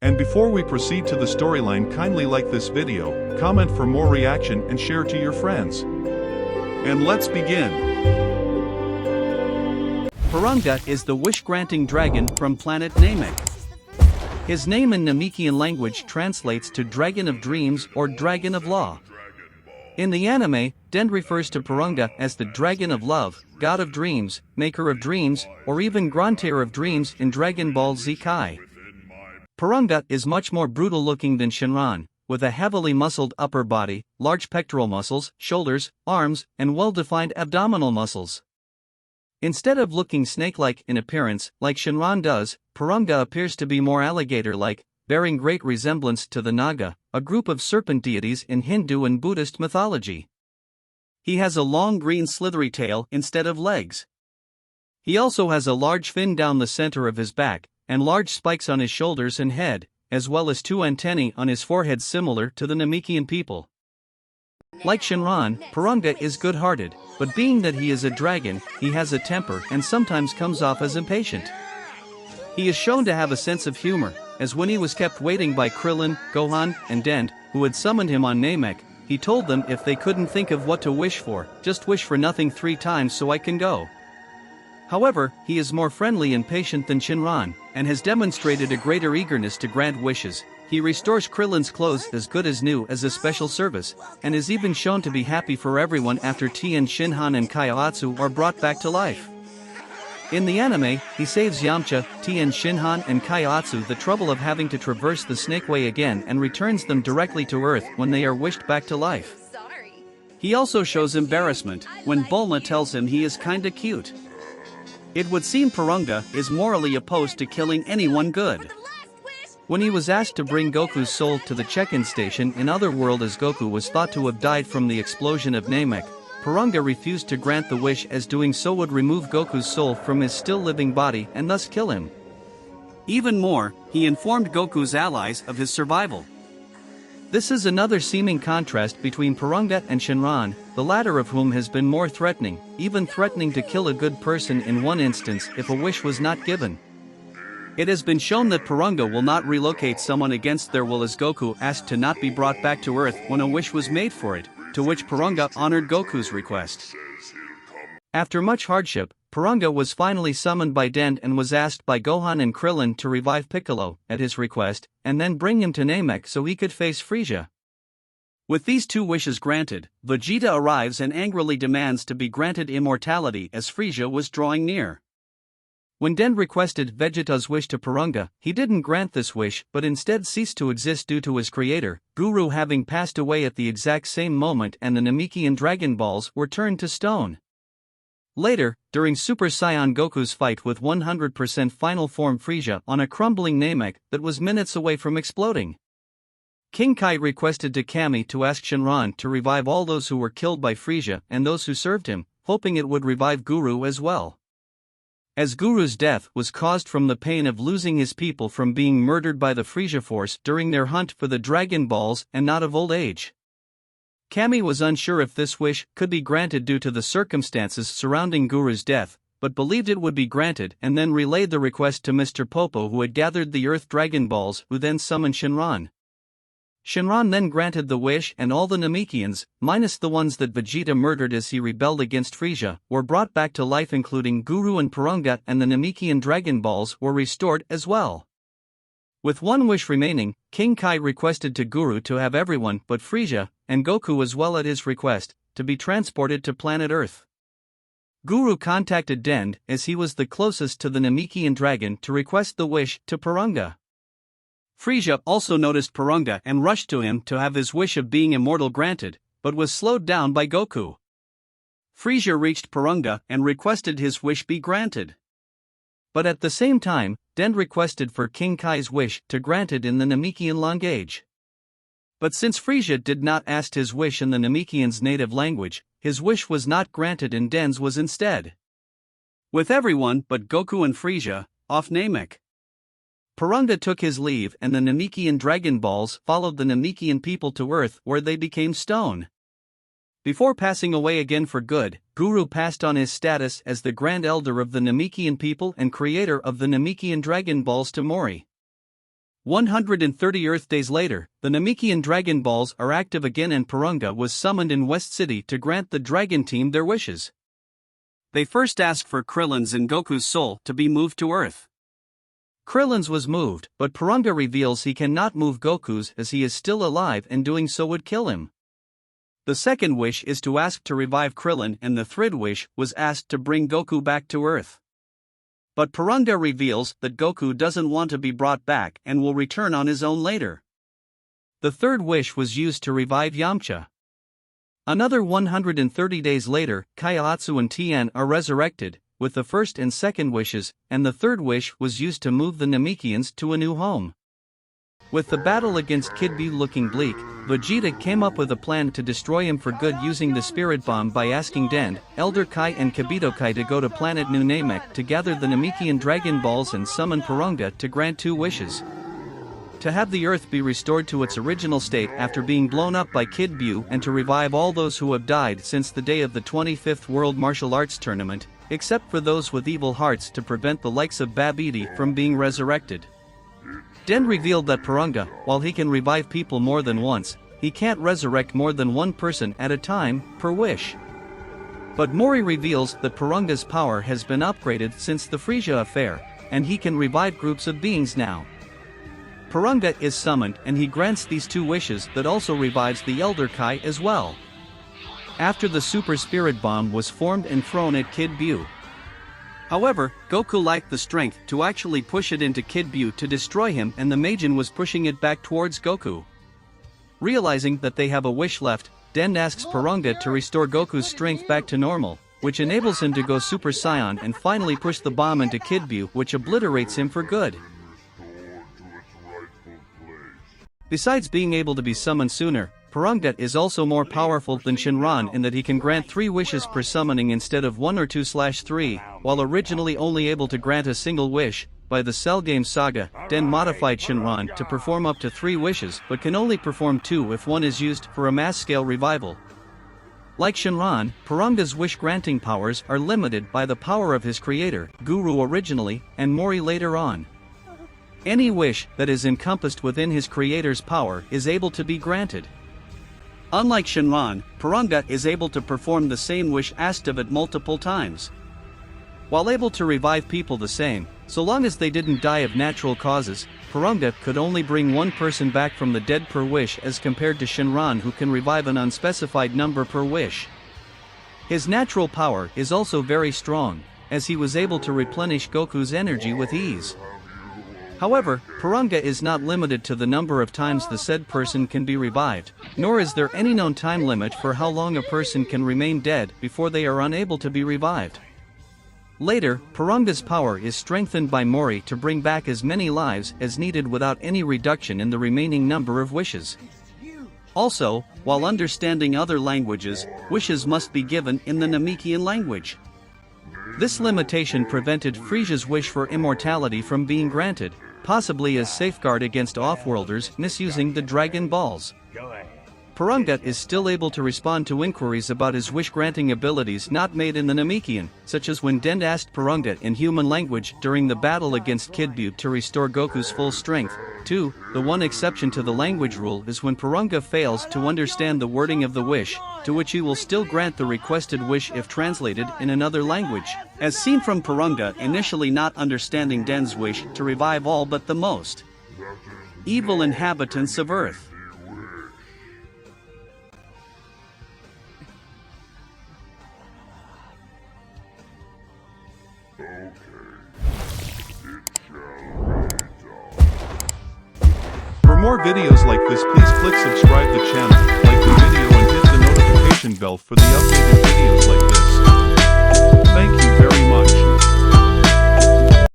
And before we proceed to the storyline, kindly like this video, comment for more reaction and share to your friends. And let's begin. Porungga is the wish-granting dragon from planet Namek. His name in Namekian language translates to Dragon of Dreams or Dragon of Law. In the anime, Den refers to Porungga as the Dragon of Love, God of Dreams, Maker of Dreams, or even Granter of Dreams in Dragon Ball Z Kai. Porungga is much more brutal-looking than Shinran, with a heavily muscled upper body, large pectoral muscles, shoulders, arms, and well-defined abdominal muscles. Instead of looking snake-like in appearance, like Shinran does, Porungga appears to be more alligator-like, bearing great resemblance to the Naga, a group of serpent deities in Hindu and Buddhist mythology. He has a long green slithery tail instead of legs. He also has a large fin down the center of his back, and large spikes on his shoulders and head, as well as two antennae on his forehead similar to the Namekian people. Like Shinran, Porungga is good-hearted, but being that he is a dragon, he has a temper and sometimes comes off as impatient. He is shown to have a sense of humor, as when he was kept waiting by Krillin, Gohan, and Dend, who had summoned him on Namek, he told them if they couldn't think of what to wish for, just wish for nothing 3 times so I can go. However, he is more friendly and patient than Shinran, and has demonstrated a greater eagerness to grant wishes. He restores Krillin's clothes as good as new as a special service, and is even shown to be happy for everyone after Tien Shinhan and Kaiotsu are brought back to life. In the anime, he saves Yamcha, Tien Shinhan and Kaiotsu the trouble of having to traverse the Snake Way again and returns them directly to Earth when they are wished back to life. He also shows embarrassment when Bulma tells him he is kinda cute. It would seem Porungga is morally opposed to killing anyone good. When he was asked to bring Goku's soul to the check-in station in Otherworld as Goku was thought to have died from the explosion of Namek, Porungga refused to grant the wish as doing so would remove Goku's soul from his still-living body and thus kill him. Even more, he informed Goku's allies of his survival. This is another seeming contrast between Porungga and Shinran, the latter of whom has been more threatening, even threatening to kill a good person in one instance if a wish was not given. It has been shown that Porungga will not relocate someone against their will as Goku asked to not be brought back to Earth when a wish was made for it, to which Porungga honored Goku's request. After much hardship, Porungga was finally summoned by Dend and was asked by Gohan and Krillin to revive Piccolo, at his request, and then bring him to Namek so he could face Frieza. With these 2 wishes granted, Vegeta arrives and angrily demands to be granted immortality as Frieza was drawing near. When Dend requested Vegeta's wish to Porungga, he didn't grant this wish but instead ceased to exist due to his creator, Guru, having passed away at the exact same moment, and the Namekian Dragon Balls were turned to stone. Later, during Super Saiyan Goku's fight with 100% final form Frieza on a crumbling Namek that was minutes away from exploding, King Kai requested to Kami to ask Shinran to revive all those who were killed by Frieza and those who served him, hoping it would revive Guru as well. As Guru's death was caused from the pain of losing his people from being murdered by the Frieza Force during their hunt for the Dragon Balls and not of old age. Kami was unsure if this wish could be granted due to the circumstances surrounding Guru's death, but believed it would be granted and then relayed the request to Mr. Popo, who had gathered the Earth Dragon Balls, who then summoned Shinran. Shinran then granted the wish, and all the Namekians, minus the ones that Vegeta murdered as he rebelled against Frieza, were brought back to life, including Guru and Porungga, and the Namekian Dragon Balls were restored as well. With 1 wish remaining, King Kai requested to Guru to have everyone but Frieza, and Goku as well at his request, to be transported to planet Earth. Guru contacted Dend, as he was the closest to the Namekian dragon, to request the wish to Porungga. Frieza also noticed Porungga and rushed to him to have his wish of being immortal granted, but was slowed down by Goku. Frieza reached Porungga and requested his wish be granted. But at the same time, Dend requested for King Kai's wish to granted in the Namekian language. But since Frieza did not ask his wish in the Namekian's native language, his wish was not granted and Dend's was instead. With everyone but Goku and Frieza off Namek, Porungga took his leave and the Namekian Dragon Balls followed the Namekian people to Earth, where they became stone. Before passing away again for good, Guru passed on his status as the Grand Elder of the Namekian people and creator of the Namekian Dragon Balls to Mori. 130 Earth days later, the Namekian Dragon Balls are active again and Porungga was summoned in West City to grant the Dragon Team their wishes. They first asked for Krillin's and Goku's soul to be moved to Earth. Krillin's was moved, but Porungga reveals he cannot move Goku's as he is still alive and doing so would kill him. The second wish is to ask to revive Krillin, and the third wish was asked to bring Goku back to Earth. But Porungga reveals that Goku doesn't want to be brought back and will return on his own later. The third wish was used to revive Yamcha. Another 130 days later, Kaiatsu and Tien are resurrected, with the first and second wishes, and the third wish was used to move the Namekians to a new home. With the battle against Kid Buu looking bleak, Vegeta came up with a plan to destroy him for good using the Spirit Bomb by asking Dende, Elder Kai and Kibito Kai to go to planet New Namek to gather the Namekian Dragon Balls and summon Porungga to grant 2 wishes. To have the Earth be restored to its original state after being blown up by Kid Buu, and to revive all those who have died since the day of the 25th World Martial Arts Tournament, except for those with evil hearts, to prevent the likes of Babidi from being resurrected. Dende revealed that Porungga, while he can revive people more than once, he can't resurrect more than one person at a time, per wish. But Mori reveals that Porunga's power has been upgraded since the Frieza affair, and he can revive groups of beings now. Porungga is summoned and he grants these 2 wishes that also revives the Elder Kai as well. After the Super Spirit Bomb was formed and thrown at Kid Buu. However, Goku lacked the strength to actually push it into Kid Buu to destroy him, and the Majin was pushing it back towards Goku. Realizing that they have a wish left, Dende asks Porungga to restore Goku's strength back to normal, which enables him to go Super Saiyan and finally push the bomb into Kid Buu, which obliterates him for good. Besides being able to be summoned sooner, Porungga is also more powerful than Shinran in that he can grant 3 wishes per summoning instead of 1 or 2/3, while originally only able to grant a single wish. By the Cell Game Saga, Dende modified Shinran to perform up to 3 wishes but can only perform 2 if one is used for a mass-scale revival. Like Shinran, Porunga's wish-granting powers are limited by the power of his creator, Guru originally, and Mori later on. Any wish that is encompassed within his creator's power is able to be granted. Unlike Shinran, Porungga is able to perform the same wish asked of it multiple times. While able to revive people the same, so long as they didn't die of natural causes, Porungga could only bring 1 person back from the dead per wish, as compared to Shinran, who can revive an unspecified number per wish. His natural power is also very strong, as he was able to replenish Goku's energy with ease. However, Porungga is not limited to the number of times the said person can be revived, nor is there any known time limit for how long a person can remain dead before they are unable to be revived. Later, Porunga's power is strengthened by Mori to bring back as many lives as needed without any reduction in the remaining number of wishes. Also, while understanding other languages, wishes must be given in the Namekian language. This limitation prevented Frieza's wish for immortality from being granted, possibly as safeguard against off-worlders misusing the Dragon Balls. Porungga is still able to respond to inquiries about his wish-granting abilities not made in the Namekian, such as when Dende asked Porungga in human language during the battle against Kid Buu to restore Goku's full strength. 2. The one exception to the language rule is when Porungga fails to understand the wording of the wish, to which he will still grant the requested wish if translated in another language, as seen from Porungga initially not understanding Dende's wish to revive all but the most evil inhabitants of Earth. For more videos like this, please click subscribe the channel, like the video and hit the notification bell for the updated videos like